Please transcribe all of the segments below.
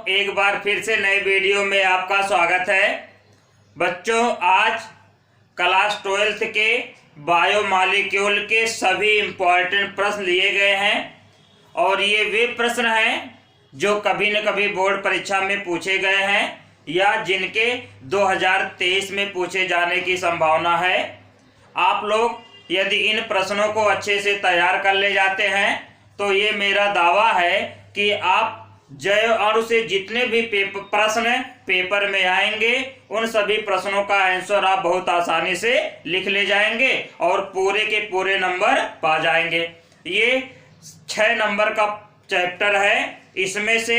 एक बार फिर से नए वीडियो में आपका स्वागत है। बच्चों, आज क्लास 12th के बायोमॉलिक्यूल के सभी इम्पॉर्टेंट प्रश्न लिए गए हैं और ये वे प्रश्न हैं जो कभी न कभी बोर्ड परीक्षा में पूछे गए हैं या जिनके 2023 में पूछे जाने की संभावना है। आप लोग यदि इन प्रश्नों को अच्छे से तैयार कर ले जाते हैं तो ये मेरा दावा है कि आप जैव अणु से जितने भी प्रश्न पेपर में आएंगे उन सभी प्रश्नों का आंसर आप बहुत आसानी से लिख ले जाएंगे और पूरे के पूरे नंबर पा जाएंगे। ये 6 नंबर का चैप्टर है। इसमें से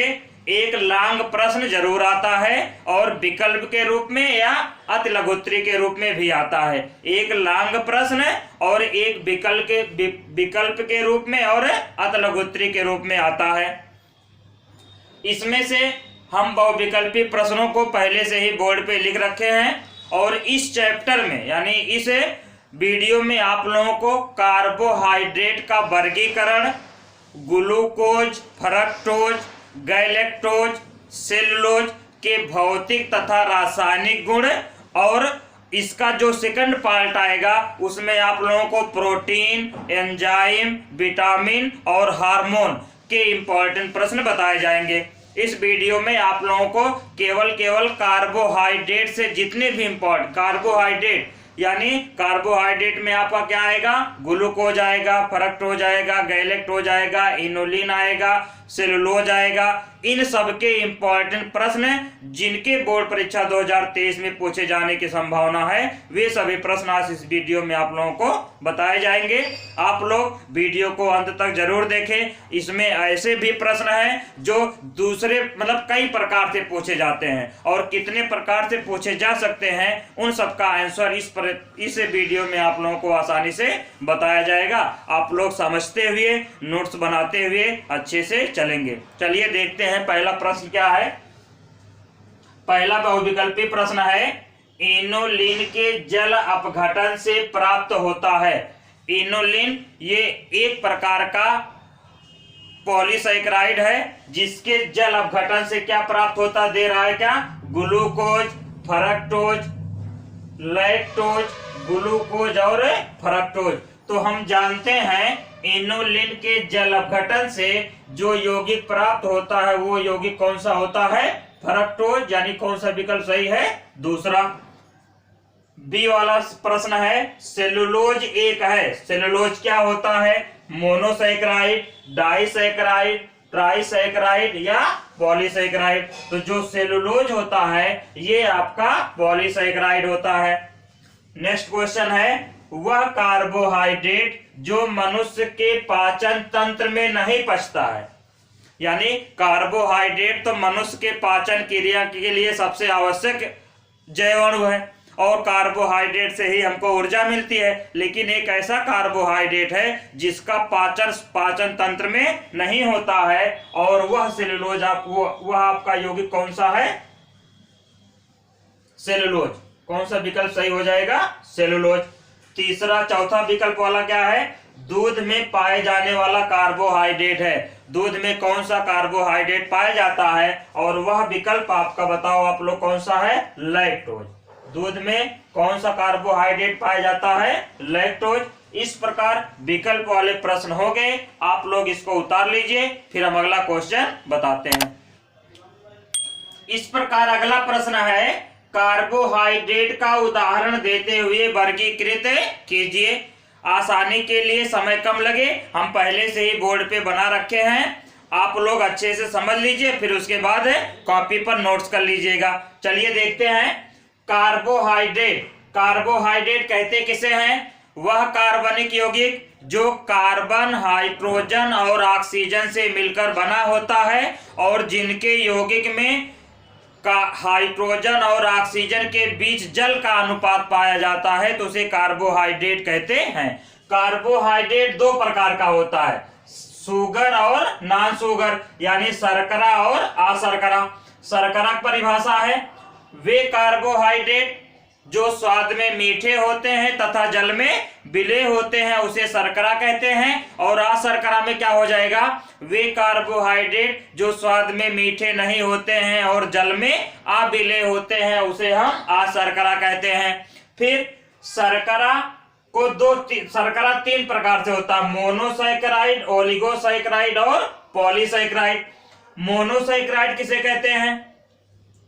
एक लांग प्रश्न जरूर आता है और विकल्प के रूप में या अति लघुत्तरी के रूप में भी आता है। एक लांग प्रश्न और एक विकल्प के रूप में और अति लघुत्तरी के रूप में आता है। इसमें से हम बहुविकल्पी प्रश्नों को पहले से ही बोर्ड पे लिख रखे हैं और इस चैप्टर में यानी इस वीडियो में आप लोगों को कार्बोहाइड्रेट का वर्गीकरण, ग्लूकोज, फ्रक्टोज, गैलेक्टोज, सेलुलोज के भौतिक तथा रासायनिक गुण और इसका जो सेकंड पार्ट आएगा उसमें आप लोगों को प्रोटीन, एंजाइम, विटामिन और हार्मोन के इंपॉर्टेंट प्रश्न बताए जाएंगे। इस वीडियो में आप लोगों को केवल कार्बोहाइड्रेट से जितने भी इंपॉर्टेंट कार्बोहाइड्रेट यानी कार्बोहाइड्रेट में आपका क्या आएगा, ग्लूकोज आएगा, फ्रक्टोज आएगा, गैलेक्टोज आएगा, इनोलिन आएगा, सेलुलोज आएगा, इन सब के इंपॉर्टेंट प्रश्न जिनके बोर्ड परीक्षा 2023 में पूछे जाने की संभावना है वे सभी प्रश्न आज इस वीडियो में आप लोगों को बताए जाएंगे। आप लोग वीडियो को अंत तक जरूर देखें। इसमें ऐसे भी प्रश्न हैं जो दूसरे कई प्रकार से पूछे जाते हैं और कितने प्रकार से पूछे जा सकते हैं उन सब का आंसर इस वीडियो में आप लोगों को आसानी से बताया जाएगा। आप लोग समझते हुए नोट्स बनाते हुए अच्छे से चलेंगे। चलिए देखते हैं पहला प्रश्न क्या है। पहला बहुविकल्पी प्रश्न है, इनोलिन के जल अपघटन से प्राप्त होता है। इनोलिन ये एक प्रकार का पॉलीसैकेराइड है जिसके जल अपघटन से क्या प्राप्त होता दे रहा है, क्या ग्लूकोज, फ्रक्टोज, लैक्टोज, ग्लूकोज और फ्रक्टोज। तो हम जानते हैं इनोलिन के जल अपघटन से जो यौगिक प्राप्त होता है वो यौगिक कौन सा होता है, फ्रक्टोज। यानी कौन सा विकल्प सही है, दूसरा। बी वाला प्रश्न है, सेलुलोज एक है। सेलुलोज क्या होता है, मोनोसैकेराइड, डाइसैकेराइड, ट्राइसैकेराइड या पॉलीसैकेराइड। तो जो सेलुलोज होता है ये आपका पॉलीसैकेराइड होता है। नेक्स्ट क्वेश्चन है, वह कार्बोहाइड्रेट जो मनुष्य के पाचन तंत्र में नहीं पचता है। यानी कार्बोहाइड्रेट तो मनुष्य के पाचन क्रिया के लिए सबसे आवश्यक जैव अणु है और कार्बोहाइड्रेट से ही हमको ऊर्जा मिलती है। लेकिन एक ऐसा कार्बोहाइड्रेट है जिसका पाचन तंत्र में नहीं होता है और वह सेलुलोज वह आपका यौगिक कौन सा है, सेलुलोज। कौन सा विकल्प सही हो जाएगा, सेलुलोज। तीसरा चौथा विकल्प वाला क्या है, दूध में पाए जाने वाला कार्बोहाइड्रेट है। दूध में कौन सा कार्बोहाइड्रेट पाया जाता है और वह विकल्प आपका बताओ आप लोग कौन सा है, लैक्टोज। दूध में कौन सा कार्बोहाइड्रेट पाया जाता है, लैक्टोज। इस प्रकार विकल्प वाले प्रश्न हो गए। आप लोग इसको उतार लीजिए, फिर हम अगला क्वेश्चन बताते हैं। इस प्रकार अगला प्रश्न है, कार्बोहाइड्रेट का उदाहरण देते हुए वर्गीकृत कीजिए। आसानी के लिए समय कम लगे, हम पहले से ही बोर्ड पे बना रखे हैं। आप लोग अच्छे से समझ लीजिए, फिर उसके बाद कॉपी पर नोट्स कर लीजिएगा। चलिए देखते हैं। कार्बोहाइड्रेट, कार्बोहाइड्रेट कहते किसे हैं, वह कार्बनिक यौगिक जो कार्बन, हाइड्रोजन और ऑक्सीजन से मिलकर बना होता है और जिनके यौगिक में हाइड्रोजन और ऑक्सीजन के बीच जल का अनुपात पाया जाता है तो उसे कार्बोहाइड्रेट कहते हैं। कार्बोहाइड्रेट दो प्रकार का होता है, शुगर और नॉन शुगर यानी शर्करा और अशर्करा। शर्करा की परिभाषा है वे कार्बोहाइड्रेट जो स्वाद में मीठे होते हैं तथा जल में विलेय होते हैं उसे शर्करा कहते हैं। और अशर्करा में क्या हो जाएगा, वे कार्बोहाइड्रेट जो स्वाद में मीठे नहीं होते हैं और जल में अविलेय होते हैं उसे हम अशर्करा कहते हैं। फिर शर्करा को शर्करा 3 प्रकार से होता है, मोनोसैकेराइड, ओलिगोसैकेराइड और पॉलीसैकेराइड। मोनोसैकेराइड किसे कहते हैं,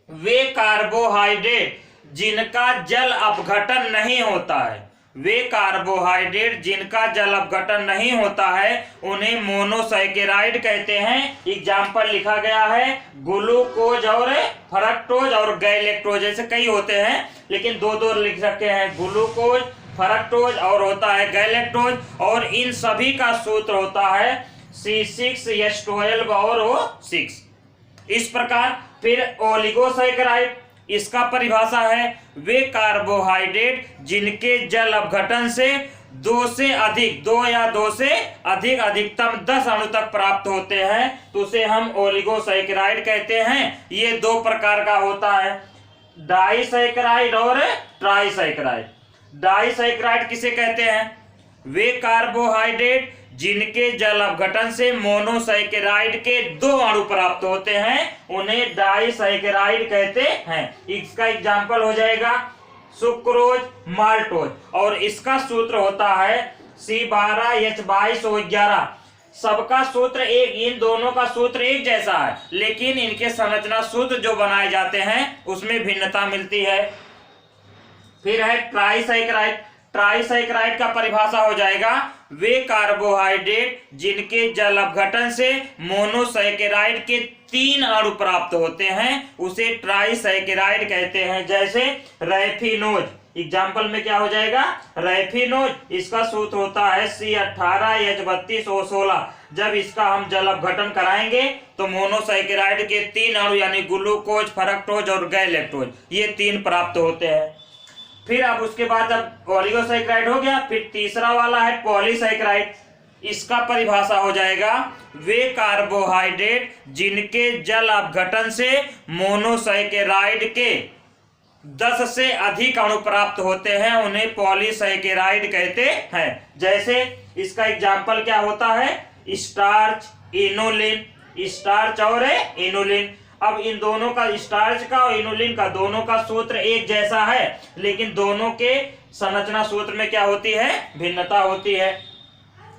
वे कार्बोहाइड्रेट जिनका जल अपघटन नहीं होता है, वे कार्बोहाइड्रेट जिनका जल अपघटन नहीं होता है उन्हें मोनोसैकेराइड कहते हैं। एग्जाम्पल लिखा गया है, ग्लूकोज और फ्रक्टोज और गैलेक्टोज, जैसे कई होते हैं लेकिन दो लिख सकते हैं, ग्लूकोज, फ्रक्टोज और होता है गैलेक्टोज। और इन सभी का सूत्र होता है C6H12 और O6। इस प्रकार फिर ओलिगोसैकेराइड, इसका परिभाषा है, वे कार्बोहाइड्रेट जिनके जल अपघटन से 2 से अधिक, 2 या 2 से अधिक, अधिकतम 10 अणु तक प्राप्त होते हैं तो उसे हम ओलिगोसैकेराइड कहते हैं। ये 2 प्रकार का होता है, डाइसैकेराइड और ट्राइसैकेराइड। डाइसैकेराइड किसे कहते हैं, वे कार्बोहाइड्रेट जिनके जल अपघटन से मोनोसैकेराइड के 2 अणु प्राप्त होते हैं उन्हें डाइसैकेराइड कहते हैं। इसका एग्जाम्पल हो जाएगा सुक्रोज, माल्टोज। और इसका सूत्र होता है C12H22O11। सबका सूत्र एक, इन दोनों का सूत्र एक जैसा है लेकिन इनके संरचना सूत्र जो बनाए जाते हैं उसमें भिन्नता मिलती है। फिर है ट्राइसैकेराइड। ट्राइसैकेराइड का परिभाषा हो जाएगा, वे कार्बोहाइड्रेट जिनके जल अपघटन से मोनोसैकेराइड के 3 अणु प्राप्त होते हैं उसे ट्राइसैकेराइड कहते हैं। जैसे रैफिनोज, एग्जाम्पल में क्या हो जाएगा, रैफिनोज, इसका सूत्र होता है C18H32O16। जब इसका हम जल अपघटन कराएंगे तो मोनोसैकेराइड के 3 अणु यानी ग्लूकोज, फ्रक्टोज और गैलेक्टोज ये 3 प्राप्त होते हैं। फिर अब उसके बाद जब ओलिगोसैकेराइड हो गया, फिर तीसरा वाला है पॉलीसैकेराइड। इसका परिभाषा हो जाएगा, वे कार्बोहाइड्रेट जिनके जल अपघटन से मोनोसैकेराइड के 10 से अधिक अणु प्राप्त होते हैं उन्हें पॉलीसैकेराइड कहते हैं। जैसे इसका एग्जाम्पल क्या होता है, स्टार्च, इनोलिन, स्टार्च और इनोलिन। अब इन दोनों का, स्टार्च का और इनोलिन का, दोनों का सूत्र एक जैसा है लेकिन दोनों के संरचना सूत्र में क्या होती है, भिन्नता होती है।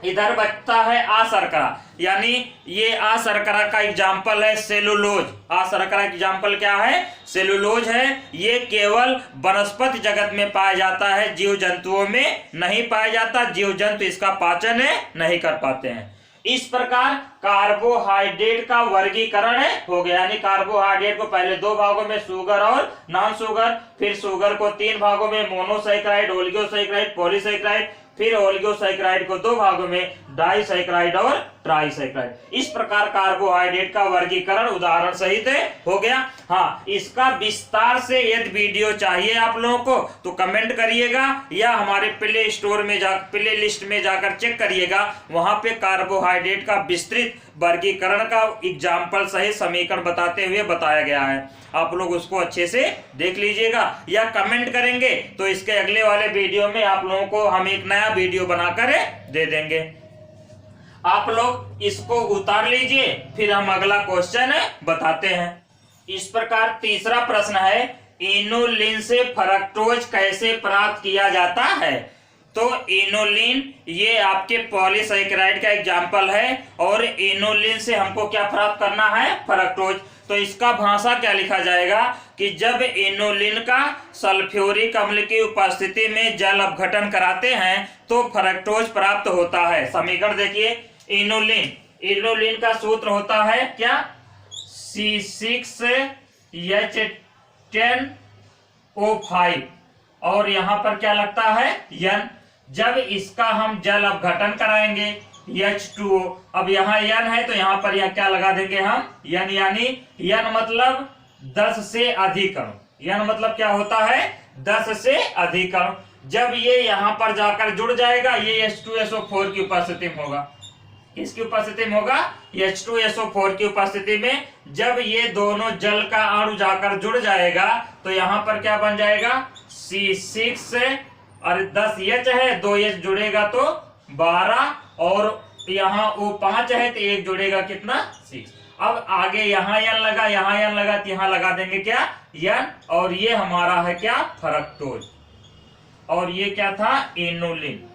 इधर बचता है अशर्करा, यानी ये अशर्करा का एग्जाम्पल है सेलुलोज। अशर्करा एग्जाम्पल क्या है, सेलुलोज है। ये केवल वनस्पति जगत में पाया जाता है, जीव जंतुओं में नहीं पाया जाता, जीव जंतु इसका पाचन नहीं कर पाते हैं। इस प्रकार कार्बोहाइड्रेट का वर्गीकरण हो गया, यानी कार्बोहाइड्रेट को पहले 2 भागों में, शुगर और नॉन शुगर, फिर शुगर को 3 भागों में, मोनोसैकेराइड, ओलिगोसैकेराइड, पॉलीसैकेराइड, फिर ओलिगोसैकेराइड को 2 भागों में, डाइसैकेराइड और ट्राइसैकेराइड। इस प्रकार कार्बोहाइड्रेट का वर्गीकरण उदाहरण सहित हो गया। हाँ, इसका विस्तार से यदि वीडियो चाहिए आप लोगों को तो कमेंट करिएगा या हमारे प्ले स्टोर में प्ले लिस्ट में जाकर चेक करिएगा, वहां पे कार्बोहाइड्रेट का विस्तृत वर्गीकरण का एग्जाम्पल सहित समीकरण बताते हुए बताया गया है। आप लोग उसको अच्छे से देख लीजिएगा या कमेंट करेंगे तो इसके अगले वाले वीडियो में आप लोगों को हम एक नया वीडियो बनाकर दे देंगे। आप लोग इसको उतार लीजिए, फिर हम अगला क्वेश्चन बताते हैं। इस प्रकार तीसरा प्रश्न है, इनोलिन से फ्रक्टोज कैसे प्राप्त किया जाता है। तो इनोलिन ये आपके पॉलीसैकेराइड का एग्जाम्पल है और इनोलिन से हमको क्या प्राप्त करना है, फ्रक्टोज। तो इसका भाषा क्या लिखा जाएगा कि जब इनोलिन का सल्फ्यूरिक अम्ल की उपस्थिति में जल अपघटन कराते हैं तो फ्रक्टोज प्राप्त होता है। समीकरण देखिए, इनोलिन का सूत्र होता है क्या, C6H10O5 और यहाँ पर क्या लगता है, N। जब इसका हम जल अपघटन कराएंगे H2O, अब यहाँ N है तो यहाँ पर यह क्या लगा देंगे हम, N, यानी N मतलब 10 से अधिक अणु। N मतलब क्या होता है, 10 से अधिक अणु। जब ये यहाँ पर जाकर जुड़ जाएगा, ये H2SO4 की उपस्थिति में होगा। किसकी उपस्थिति में होगा, H2SO4 की उपस्थिति में। जब ये दोनों जल का अणु जाकर जुड़ जाएगा तो यहाँ पर क्या बन जाएगा, C6 और 10 एच है, 2 एच जुड़ेगा तो 12, और यहाँ O5 है तो 1 जुड़ेगा कितना 6। अब आगे यहाँ n लगा, यहाँ n लगा, तो यहाँ लगा देंगे क्या n, और ये हमारा है क्या फ्रक्टोज, और ये क्या था एनोलिन।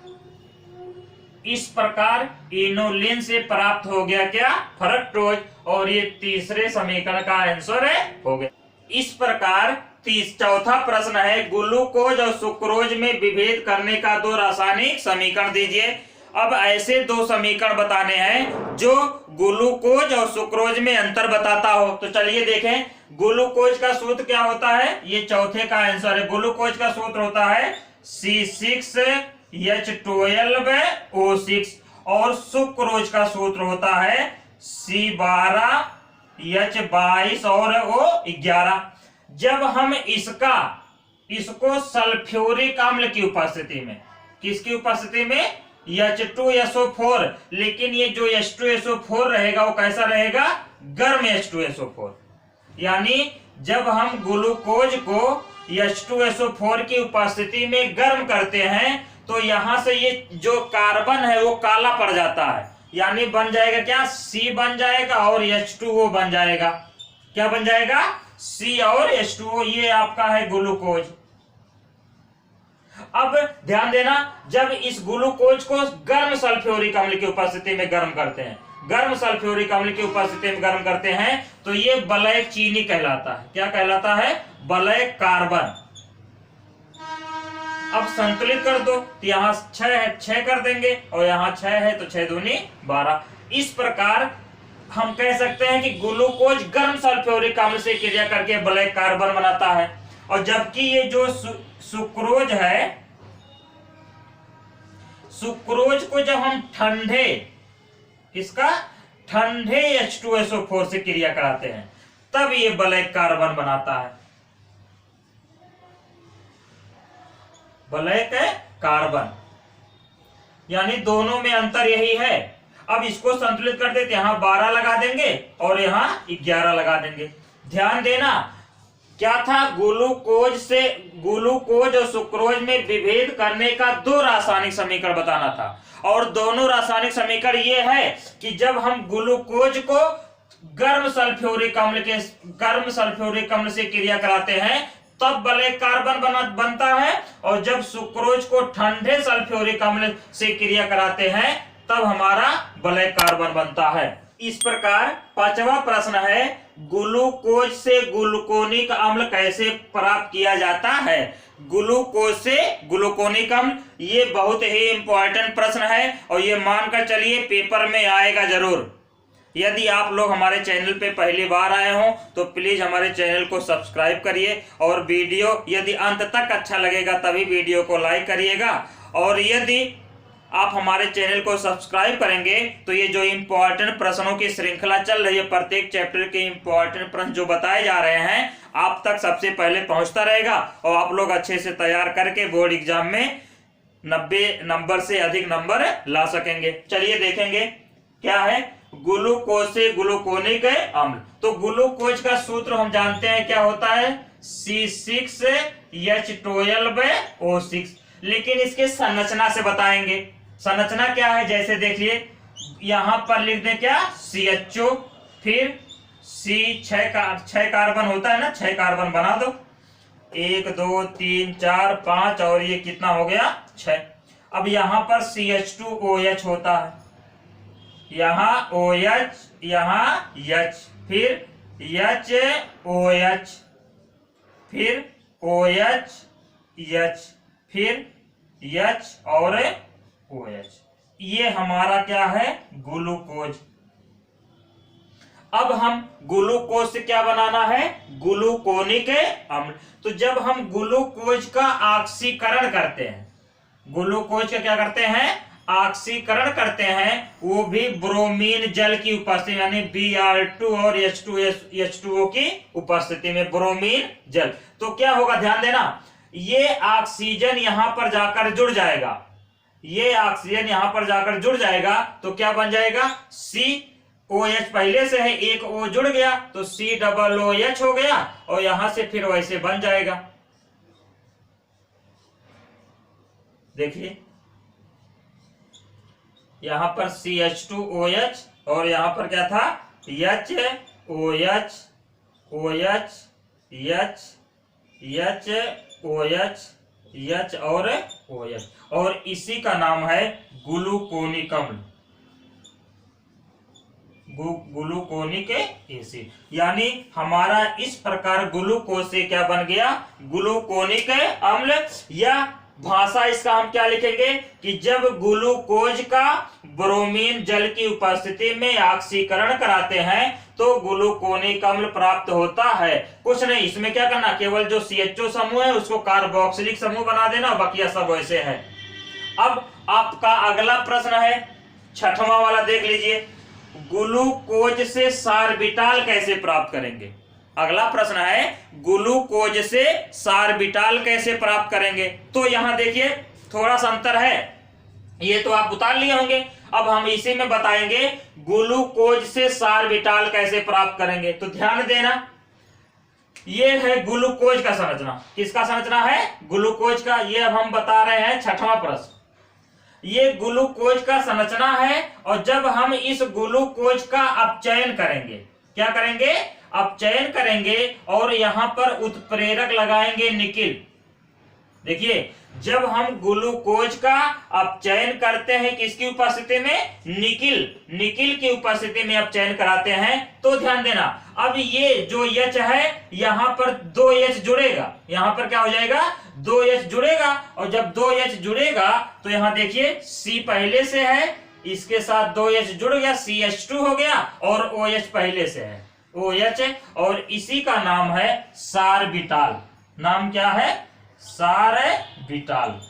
इस प्रकार एनोलिन से प्राप्त हो गया क्या फ्रक्टोज, और ये तीसरे समीकरण का आंसर है हो गया। इस प्रकार चौथा प्रश्न है ग्लूकोज और सुक्रोज में विभेद करने का 2 रासायनिक समीकरण दीजिए। अब ऐसे 2 समीकरण बताने हैं जो ग्लूकोज और सुक्रोज में अंतर बताता हो। तो चलिए देखें, ग्लूकोज का सूत्र क्या होता है, ये चौथे का आंसर है। ग्लूकोज का सूत्र होता है C6H12O6, और सुक्रोज का सूत्र होता है C12H22 और O11। जब हम इसको सल्फ्यूरिक अम्ल की उपस्थिति में, किसकी उपस्थिति में, H2SO4, लेकिन ये जो H2SO4 रहेगा वो कैसा रहेगा, गर्म H2SO4। यानी जब हम ग्लूकोज को H2SO4 की उपस्थिति में गर्म करते हैं तो यहां से ये जो कार्बन है वो काला पड़ जाता है, यानी बन जाएगा क्या C बन जाएगा और H2O बन जाएगा। क्या बन जाएगा, C और H2O। ये आपका है ग्लूकोज। अब ध्यान देना, जब इस ग्लूकोज को गर्म सल्फ्यूरिक अम्ल की उपस्थिति में गर्म करते हैं, गर्म सल्फ्यूरिक अम्ल की उपस्थिति में गर्म करते हैं तो ये ब्लैक चीनी कहलाता है। क्या कहलाता है, ब्लैक कार्बन। अब संतुलित कर दो, तो यहाँ 6 है 6 कर देंगे, और यहाँ 6 है तो 6 दूनी 12। इस प्रकार हम कह सकते हैं कि ग्लूकोज गर्म सल्फ्यूरिक अम्ल से क्रिया करके ब्लैक कार्बन बनाता है, और जबकि ये जो सुक्रोज है, सुक्रोज को जब हम ठंडे H2SO4 से क्रिया कराते हैं तब ये ब्लैक कार्बन बनाता है, ब्लैक कार्बन। यानी दोनों में अंतर यही है। अब इसको संतुलित कर देते, यहां 12 लगा देंगे और यहां 11 लगा देंगे। ध्यान देना, क्या था, ग्लूकोज और सुक्रोज में विभेद करने का 2 रासायनिक समीकरण बताना था, और दोनों रासायनिक समीकरण ये है कि जब हम ग्लूकोज को गर्म सल्फ्यूरिक अम्ल से क्रिया कराते हैं तब ब्लैक कार्बन बनता है, और जब सुक्रोज को ठंडे सल्फ्यूरिक अम्ल से क्रिया कराते हैं तब हमारा ब्लैक कार्बन बनता है। इस प्रकार 5वां प्रश्न है ग्लूकोज से ग्लूकोनिक अम्ल कैसे प्राप्त किया जाता है। ग्लूकोज से ग्लूकोनिक अम्ल, ये बहुत ही इंपॉर्टेंट प्रश्न है और ये मानकर चलिए पेपर में आएगा जरूर। यदि आप लोग हमारे चैनल पे पहली बार आए हो तो प्लीज हमारे चैनल को सब्सक्राइब करिए, और वीडियो यदि अंत तक अच्छा लगेगा तभी वीडियो को लाइक करिएगा। और यदि आप हमारे चैनल को सब्सक्राइब करेंगे तो ये जो इम्पोर्टेंट प्रश्नों की श्रृंखला चल रही है, प्रत्येक चैप्टर के इम्पोर्टेंट प्रश्न जो बताए जा रहे हैं आप तक सबसे पहले पहुंचता रहेगा, और आप लोग अच्छे से तैयार करके बोर्ड एग्जाम में 90 नंबर से अधिक नंबर ला सकेंगे। चलिए देखेंगे क्या है ग्लूकोज से ग्लूकोनिक अम्ल। तो ग्लूकोज का सूत्र हम जानते हैं क्या होता है, C6H12O6, लेकिन इसके संरचना से बताएंगे। संरचना क्या है, जैसे देखिए यहां पर लिख दें क्या CHO, फिर C6 कार्बन होता है ना, 6 कार्बन बना दो, 1 2 3 4 5, और ये कितना हो गया 6। अब यहां पर CH2OH होता है, यहां OH, यहां H, फिर HOH, फिर OH, H, फिर H और OH। ये हमारा क्या है ग्लूकोज। अब हम ग्लूकोज से क्या बनाना है, ग्लूकोनिक अम्ल। तो जब हम ग्लूकोज का ऑक्सीकरण करते हैं, ग्लूकोज का क्या करते हैं, ऑक्सीकरण करते हैं, वो भी ब्रोमीन जल की उपस्थिति यानी Br2 और H2O की उपस्थिति में, ब्रोमीन जल। तो क्या होगा, ध्यान देना, ये ऑक्सीजन यहां पर जाकर जुड़ जाएगा, ये ऑक्सीजन यहां पर जाकर जुड़ जाएगा तो क्या बन जाएगा, COH पहले से है, एक O जुड़ गया तो COOH हो गया, और यहां से फिर वैसे बन जाएगा। देखिए यहां पर CH2OH और यहां पर क्या था HOH OH HOH H और OH, और इसी का नाम है ग्लूकोनिक अम्ल, ग्लूकोनिक एसिड। यानी हमारा इस प्रकार ग्लूकोज से क्या बन गया, ग्लूकोनिक अम्ल। या भाषा इसका हम क्या लिखेंगे कि जब ग्लूकोज का ब्रोमीन जल की उपस्थिति में ऑक्सीकरण कराते हैं तो ग्लूकोनिक अम्ल प्राप्त होता है। कुछ नहीं, इसमें क्या करना, केवल जो CHO समूह है उसको कार्बोक्सिलिक समूह बना देना, बाकी सब वैसे है। अब आपका अगला प्रश्न है 6वां वाला, देख लीजिए, ग्लूकोज से सार्बिटाल कैसे प्राप्त करेंगे। अगला प्रश्न है ग्लूकोज से सार्बिटाल कैसे प्राप्त करेंगे। तो यहां देखिए थोड़ा सा अंतर है, ये तो आप उतार लिए होंगे, अब हम इसी में बताएंगे ग्लूकोज से सार्बिटाल कैसे प्राप्त करेंगे। तो ध्यान देना, ये है ग्लूकोज का संरचना। किसका संरचना है, ग्लूकोज का। ये अब हम बता रहे हैं 6वां प्रश्न। ये ग्लूकोज का संरचना है, और जब हम इस ग्लूकोज का अपचयन करेंगे, क्या करेंगे, अपचयन करेंगे और यहां पर उत्प्रेरक लगाएंगे निकिल। देखिए जब हम ग्लूकोज का अपचयन करते हैं किसकी उपस्थिति में, निकिल की उपस्थिति में अपचयन कराते हैं, तो ध्यान देना, अब ये जो H है यहां पर 2H जुड़ेगा, यहां पर क्या हो जाएगा, 2H जुड़ेगा, और जब 2H जुड़ेगा तो यहां देखिए C पहले से है, इसके साथ 2H जुड़ गया, CH2 हो गया, और OH पहले से है, OH, और इसी का नाम है सार्बिटाल। नाम क्या है, सार्बिटाल।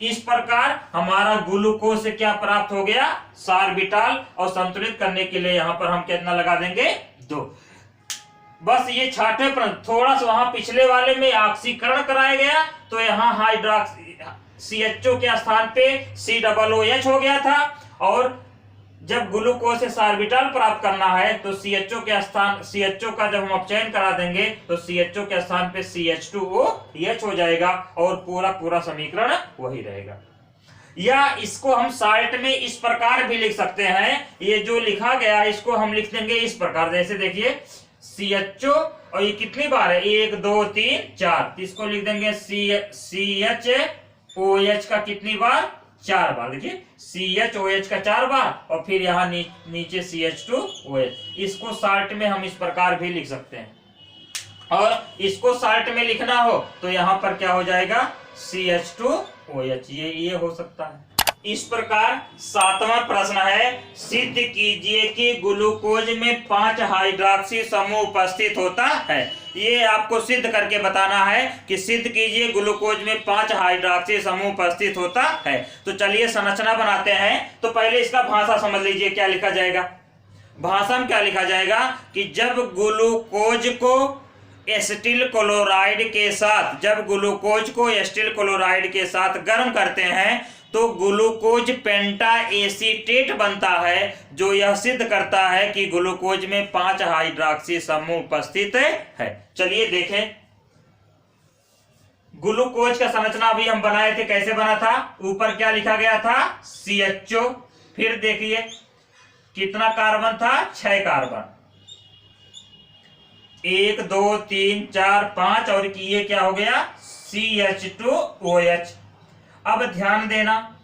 इस प्रकार हमारा ग्लूकोज से क्या प्राप्त हो गया, सार्बिटाल, और संतुलित करने के लिए यहां पर हम कितना लगा देंगे, 2। बस ये 6वें प्रश्न, थोड़ा सा वहां पिछले वाले में ऑक्सीकरण कराया गया तो यहाँ हाइड्रोक्सी CHO के स्थान पे COOH हो गया था, और जब ग्लूकोज से सार्बिटाल प्राप्त करना है तो CHO के स्थान, CHO का जब हम अपचयन करा देंगे तो CHO के स्थान पे CH2OH हो जाएगा, और पूरा समीकरण वही रहेगा। या इसको हम साल्ट में इस प्रकार भी लिख सकते हैं, ये जो लिखा गया इसको हम लिख देंगे इस प्रकार, जैसे देखिए CHO, और ये कितनी बार है, 1 2 3 4, इसको लिख देंगे CHOH का कितनी बार, 4 बार। देखिए CHOH का 4 बार, और फिर यहाँ नीचे CH2OH। इसको साल्ट में हम इस प्रकार भी लिख सकते हैं, और इसको साल्ट में लिखना हो तो यहाँ पर क्या हो जाएगा, CH2OH, ये हो सकता है। इस प्रकार 7वां प्रश्न है, सिद्ध कीजिए कि ग्लूकोज में 5 हाइड्रोक्सी समूह उपस्थित होता है। ये आपको सिद्ध करके बताना है कि सिद्ध कीजिए ग्लूकोज में 5 हाइड्रोक्सी समूह उपस्थित होता है। तो चलिए संरचना बनाते हैं। तो पहले इसका भाषा समझ लीजिए, क्या लिखा जाएगा, भाषा में क्या लिखा जाएगा कि जब ग्लूकोज को एसिटिल क्लोराइड के साथ, जब ग्लूकोज को एसिटिल क्लोराइड के साथ गर्म करते हैं तो ग्लूकोज पेंटा एसीटेट बनता है, जो यह सिद्ध करता है कि ग्लूकोज में 5 हाइड्रोक्सी समूह उपस्थित है। चलिए देखें, ग्लूकोज का संरचना अभी हम बनाए थे, कैसे बना था, ऊपर क्या लिखा गया था, CHO, फिर देखिए कितना कार्बन था, 6 कार्बन, 1 2 3 4 5, और ये क्या हो गया, CH2OH। अब ध्यान देना,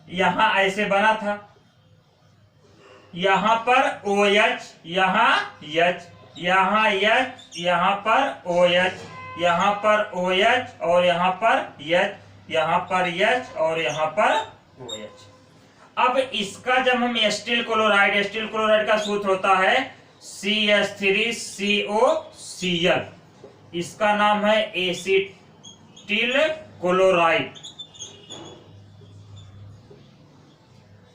यहां ऐसे बना था, यहां पर OH, यहां H, यहां H, यहां पर OH, यहां पर OH, और यहां पर H, यहां पर H, और यहां पर OH। अब इसका जब हम एसिटिल क्लोराइड का सूत्र होता है CH3COCl, इसका नाम है एसिटिल क्लोराइड।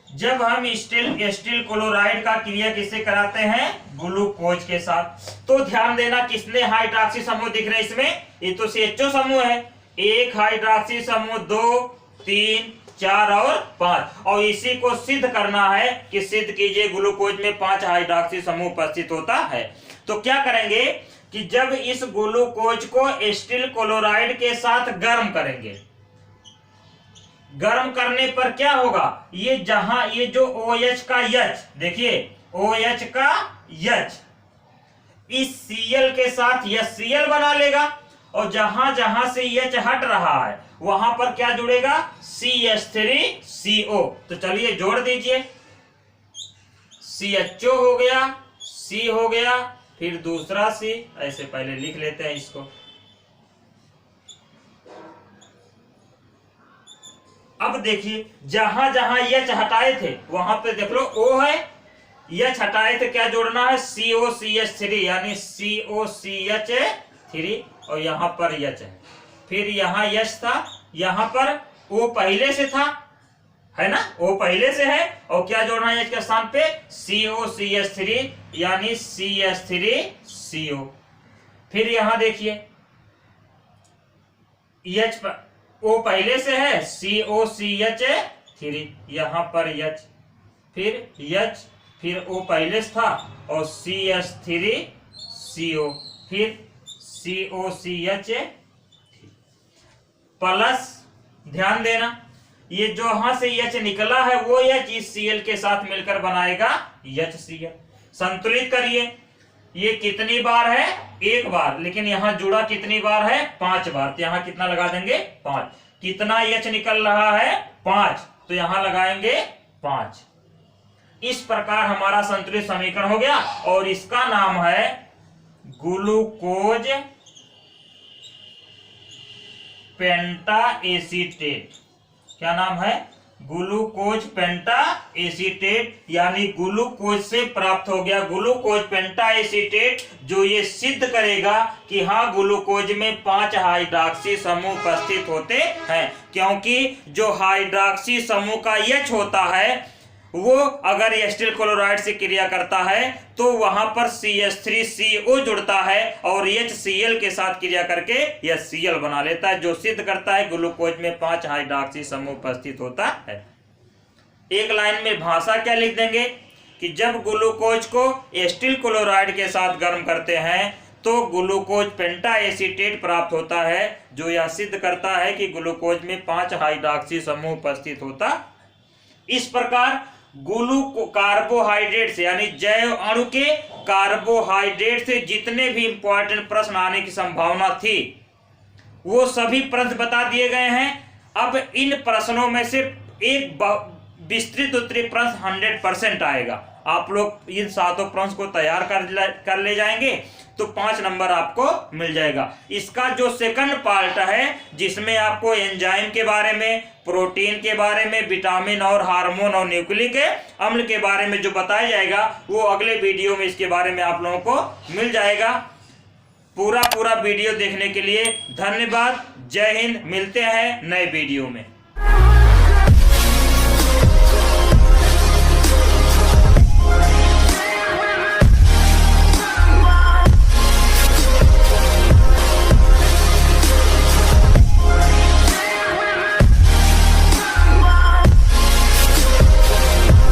जब हम एसिटिल क्लोराइड का क्रिया किससे कराते हैं, ग्लूकोज के साथ। तो ध्यान देना, किसने हाइड्रोक्सी समूह दिख रहे हैं इसमें, ये तो CHO समूह है, 1 हाइड्रोक्सी समूह, 2 3 4 और 5, और इसी को सिद्ध करना है कि सिद्ध कीजिए ग्लूकोज में 5 हाइड्रोक्सी समूह उपस्थित होता है। तो क्या करेंगे कि जब इस ग्लूकोज को एसिटिल क्लोराइड के साथ गर्म करेंगे, गर्म करने पर क्या होगा, ये जहां ये जो OH का H, देखिए OH का H इस Cl के साथ HCl बना लेगा, और जहां जहां से H हट रहा है वहां पर क्या जुड़ेगा, CH3CO। तो चलिए जोड़ दीजिए, CHO हो गया, C हो गया, फिर दूसरा C, ऐसे पहले लिख लेते हैं इसको। अब देखिए जहां जहां H हटाए थे वहां पे देख लो O है, H हटाए थे क्या जोड़ना है, COCH3 यानी COCH3, और यहां पर H है, फिर यहां H था, यहां पर O पहले से था, है ना, O पहले से है, और क्या जोड़ना है H के स्थान पे, COCH3 यानी CH3CO। फिर यहां देखिए H पर O पहले से है, COCH3, यहां पर H, फिर H, फिर O पहले से था, और CH3CO, फिर COCH प्लस, ध्यान देना ये जो यहां से H निकला है वो H इस Cl के साथ मिलकर बनाएगा HCl। संतुलित करिए, ये कितनी बार है, एक बार, लेकिन यहां जुड़ा कितनी बार है, 5 बार, तो यहां कितना लगा देंगे, 5। कितना H निकल रहा है, 5, तो यहां लगाएंगे 5। इस प्रकार हमारा संतुलित समीकरण हो गया, और इसका नाम है ग्लूकोज पेंटा एसीटेट। क्या नाम है, ग्लूकोज पेंटा एसीटेट, यानी ग्लूकोज से प्राप्त हो गया ग्लूकोज पेंटा एसीटेट, जो ये सिद्ध करेगा कि हाँ ग्लूकोज में 5 हाइड्रॉक्सी समूह उपस्थित होते हैं, क्योंकि जो हाइड्रॉक्सी समूह का H होता है वो अगर एसिटिल क्लोराइड से क्रिया करता है तो वहां पर CH3CO जुड़ता है, और HCl के साथ क्रिया करके HCl बना लेता है, जो सिद्ध करता है ग्लूकोज में 5 हाइड्रॉक्सी समूह उपस्थित होता है। एक लाइन में भाषा क्या लिख देंगे कि जब ग्लूकोज को एसिटिल क्लोराइड के साथ गर्म करते हैं तो ग्लूकोज पेंटा एसीटेट प्राप्त होता है, जो यह सिद्ध करता है कि ग्लूकोज में 5 हाइड्रॉक्सी समूह उपस्थित होता। इस प्रकार कार्बोहाइड्रेट से यानी जैव अणु के कार्बोहाइड्रेट से जितने भी इंपॉर्टेंट प्रश्न आने की संभावना थी वो सभी प्रश्न बता दिए गए हैं। अब इन प्रश्नों में से एक विस्तृत उत्तरीय प्रश्न 100% आएगा। आप लोग इन 7 प्रश्न को तैयार कर ले जाएंगे तो 5 नंबर आपको मिल जाएगा। इसका जो सेकंड पार्ट है जिसमें आपको एंजाइम के बारे में, प्रोटीन के बारे में, विटामिन और हार्मोन और न्यूक्लिक अम्ल के बारे में जो बताया जाएगा वो अगले वीडियो में इसके बारे में आप लोगों को मिल जाएगा। पूरा वीडियो देखने के लिए धन्यवाद। जय हिंद। मिलते हैं नए वीडियो में।